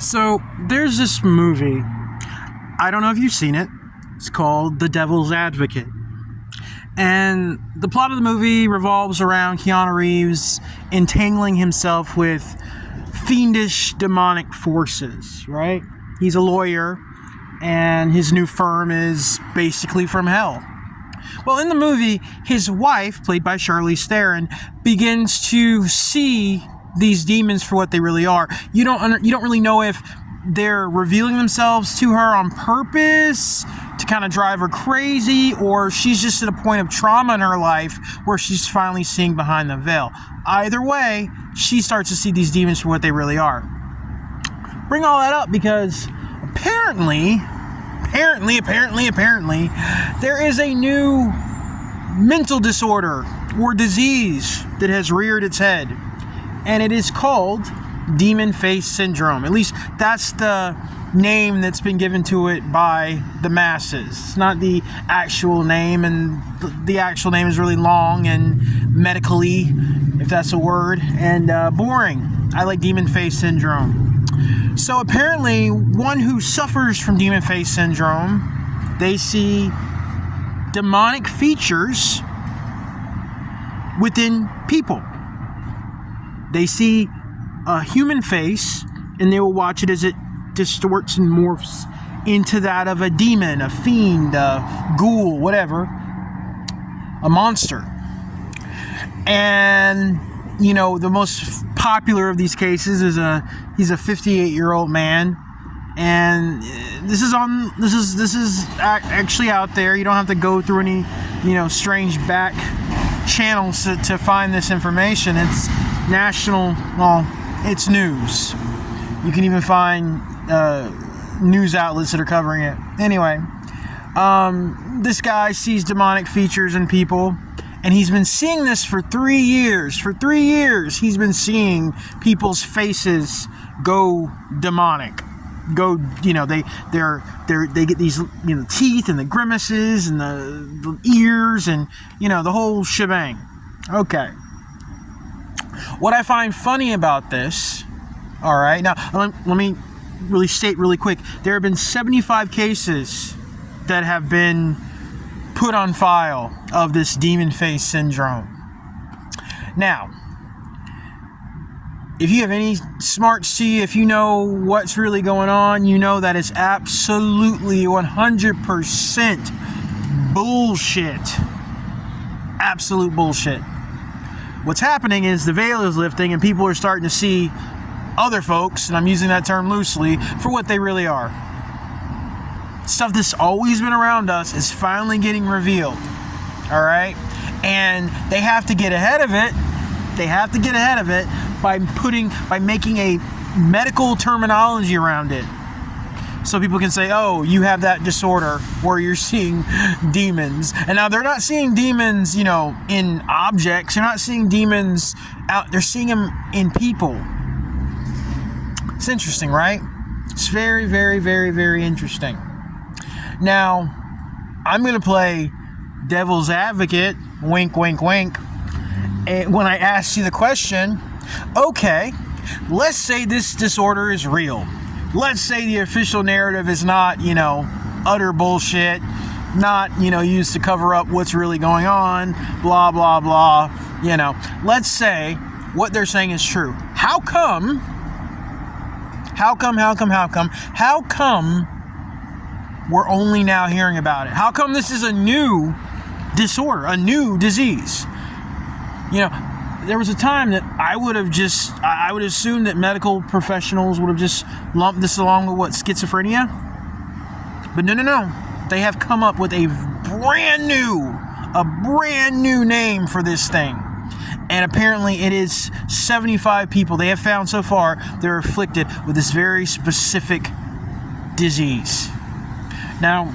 So there's this movie. I don't know if you've seen it. It's called The Devil's Advocate. And the plot of the movie revolves around Keanu Reeves entangling himself with fiendish demonic forces, right? He's a lawyer, and his new firm is basically from hell. Well, in the movie, his wife, played by Charlize Theron, begins to see these demons for what they really are. You don't really know if they're revealing themselves to her on purpose to kind of drive her crazy, or she's just at a point of trauma in her life where she's finally seeing behind the veil. Either way, she starts to see these demons for what they really are. Bring all that up because apparently, there is a new mental disorder or disease that has reared its head, and it is called demon face syndrome. At least that's the name that's been given to it by the masses. It's not the actual name, and the actual name is really long and medically, if that's a word, and boring. I like demon face syndrome. So apparently, one who suffers from demon face syndrome, they see demonic features within people. They see a human face, and they will watch it as it distorts and morphs into that of a demon, a fiend, a ghoul, whatever, a monster. And you know, the most popular of these cases is he's a 58-year-old man, and this is actually out there. You don't have to go through any, strange back channels to find this information. It's national. Well, it's news. You can even find news outlets that are covering it. Anyway, this guy sees demonic features in people, and he's been seeing this for 3 years. For 3 years, he's been seeing people's faces go demonic. They get these, teeth and the grimaces and the ears and, the whole shebang. Okay. What I find funny about this, all right, now let me really state really quick. There have been 75 cases that have been put on file of this demon face syndrome. Now, if you have any smarts to you, if you know what's really going on, you know that it's absolutely 100% bullshit. Absolute bullshit. What's happening is the veil is lifting and people are starting to see other folks, and I'm using that term loosely, for what they really are. Stuff that's always been around us is finally getting revealed. All right? And they have to get ahead of it. They have to get ahead of it by making a medical terminology around it. So people can say, oh, you have that disorder where you're seeing demons. And now they're not seeing demons, in objects. They're not seeing demons out. They're seeing them in people. It's interesting, right? It's very, very, very, very interesting. Now, I'm going to play devil's advocate, wink, wink, wink. And when I ask you the question, okay, let's say this disorder is real. Let's say the official narrative is not, utter bullshit, not, used to cover up what's really going on, blah, blah, blah, Let's say what they're saying is true. How come we're only now hearing about it? How come this is a new disorder, a new disease? There was a time that I would assume that medical professionals would have just lumped this along with schizophrenia. But no. They have come up with a brand new name for this thing. And apparently it is 75 people they have found so far that are afflicted with this very specific disease. Now,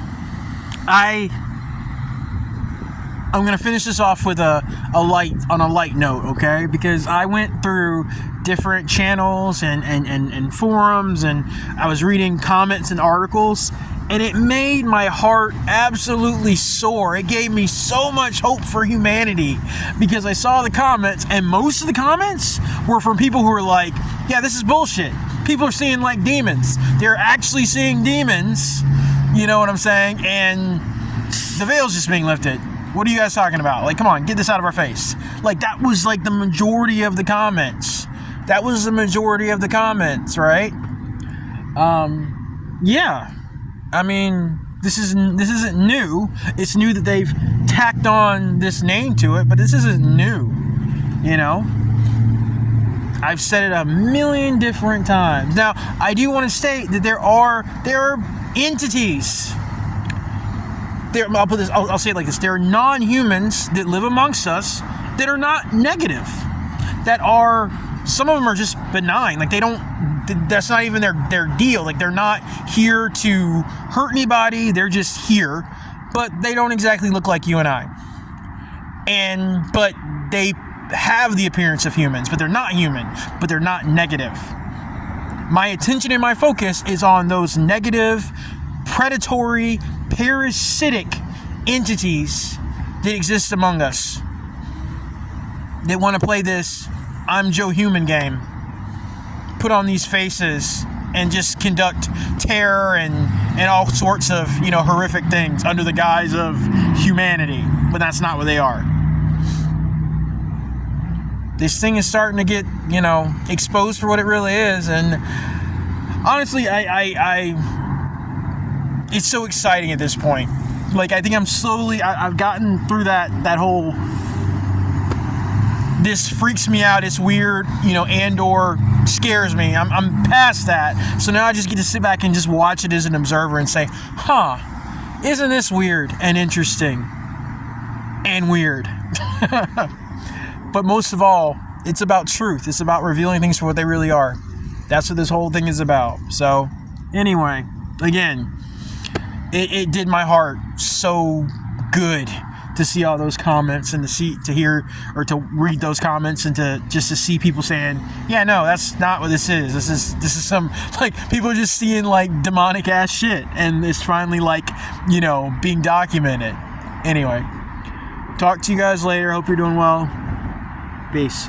I'm going to finish this off with a light note, okay? Because I went through different channels and forums, and I was reading comments and articles, and it made my heart absolutely soar. It gave me so much hope for humanity because I saw the comments, and most of the comments were from people who were like, yeah, this is bullshit. People are seeing like demons. They're actually seeing demons. You know what I'm saying? And the veil's just being lifted. What are you guys talking about? Like, come on, get this out of our face. Like, that was like the majority of the comments. That was the majority of the comments, right? Yeah. I mean, this isn't new. It's new that they've tacked on this name to it, but this isn't new. You know? I've said it a million different times. Now, I do want to state that there are entities. I'll say it like this. There are non-humans that live amongst us that are not negative. That are, some of them are just benign. Like, that's not even their deal. Like, they're not here to hurt anybody. They're just here. But they don't exactly look like you and I. But they have the appearance of humans, but they're not human. But they're not negative. My attention and my focus is on those negative, predatory, parasitic entities that exist among us. They want to play this I'm Joe Human game. Put on these faces and just conduct terror and all sorts of, horrific things under the guise of humanity. But that's not what they are. This thing is starting to get, exposed for what it really is. And honestly, it's so exciting at this point. Like, I think I've gotten through that whole, this freaks me out, it's weird, and/or scares me. I'm past that. So now I just get to sit back and just watch it as an observer and say, isn't this weird and interesting and weird? But most of all, it's about truth. It's about revealing things for what they really are. That's what this whole thing is about. So, anyway, again, it did my heart so good to see all those comments and to hear or to read those comments and to see people saying, yeah, no, that's not what this is. This is some, like, people are just seeing like demonic ass shit, and it's finally like, being documented. Anyway, talk to you guys later. Hope you're doing well. Peace.